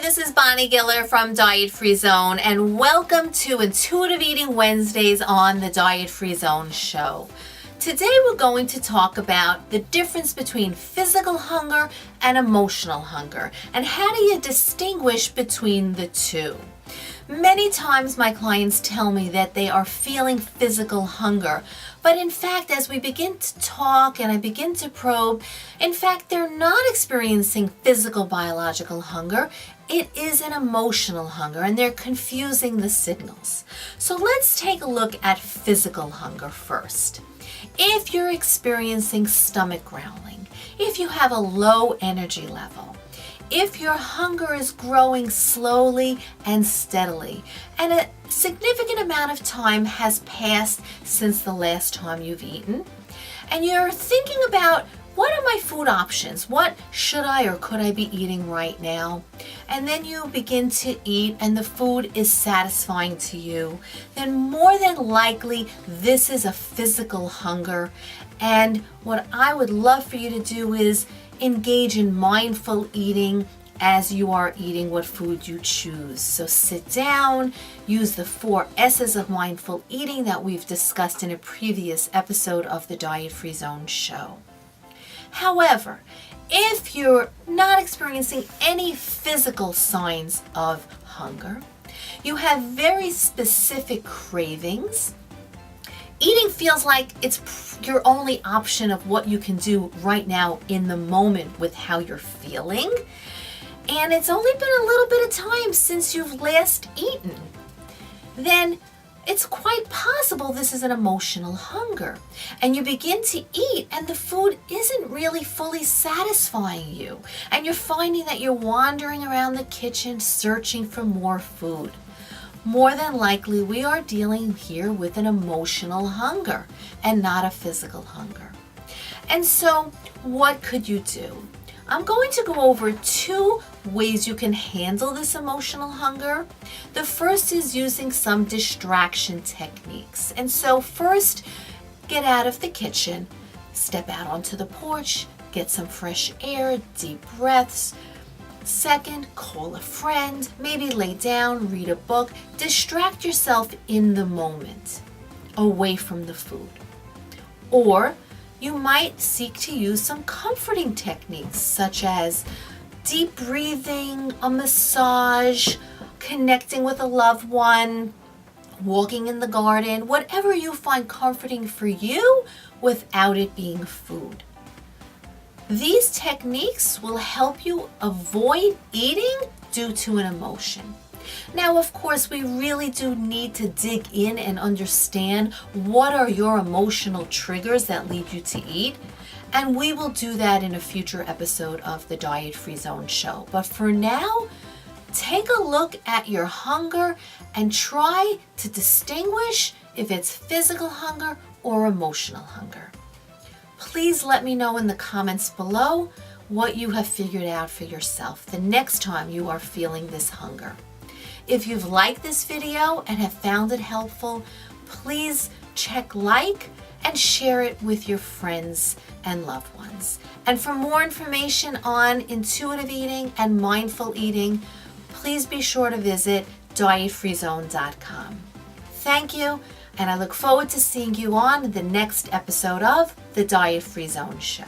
this is Bonnie Giller from Diet Free Zone, and welcome to Intuitive Eating Wednesdays on the Diet Free Zone show. Today we're going to talk about the difference between physical hunger and emotional hunger, and how do you distinguish between the two. Many times my clients tell me that they are feeling physical hunger, but in fact, as we begin to talk and I begin to probe, in fact, they're not experiencing physical biological hunger. It is an emotional hunger, and they're confusing the signals. So let's take a look at physical hunger first. If you're experiencing stomach growling, if you have a low energy level, if your hunger is growing slowly and steadily, and a significant amount of time has passed since the last time you've eaten, and you're thinking about, what are my food options? What should I or could I be eating right now? And then you begin to eat and the food is satisfying to you, then more than likely this is a physical hunger. And what I would love for you to do is engage in mindful eating as you are eating what food you choose. So sit down, use the 4 S's of mindful eating that we've discussed in a previous episode of the Diet Free Zone show. However, if you're not experiencing any physical signs of hunger, you have very specific cravings, eating feels like it's your only option of what you can do right now in the moment with how you're feeling, and it's only been a little bit of time since you've last eaten, then it's quite possible this is an emotional hunger. And you begin to eat and the food isn't really fully satisfying you. And you're finding that you're wandering around the kitchen searching for more food. More than likely, we are dealing here with an emotional hunger and not a physical hunger. And so, what could you do? I'm going to go over 2 ways you can handle this emotional hunger. The first is using some distraction techniques. And so first, get out of the kitchen, step out onto the porch, get some fresh air, deep breaths. Second, call a friend, maybe lay down, read a book, distract yourself in the moment, away from the food. Or you might seek to use some comforting techniques such as deep breathing, a massage, connecting with a loved one, walking in the garden, whatever you find comforting for you without it being food. These techniques will help you avoid eating due to an emotion. Now, of course, we really do need to dig in and understand what are your emotional triggers that lead you to eat. And we will do that in a future episode of the Diet Free Zone show. But for now, take a look at your hunger and try to distinguish if it's physical hunger or emotional hunger. Please let me know in the comments below what you have figured out for yourself the next time you are feeling this hunger. If you've liked this video and have found it helpful, please check like and share it with your friends and loved ones. And for more information on intuitive eating and mindful eating, please be sure to visit dietfreezone.com. Thank you, and I look forward to seeing you on the next episode of the Diet Free Zone show.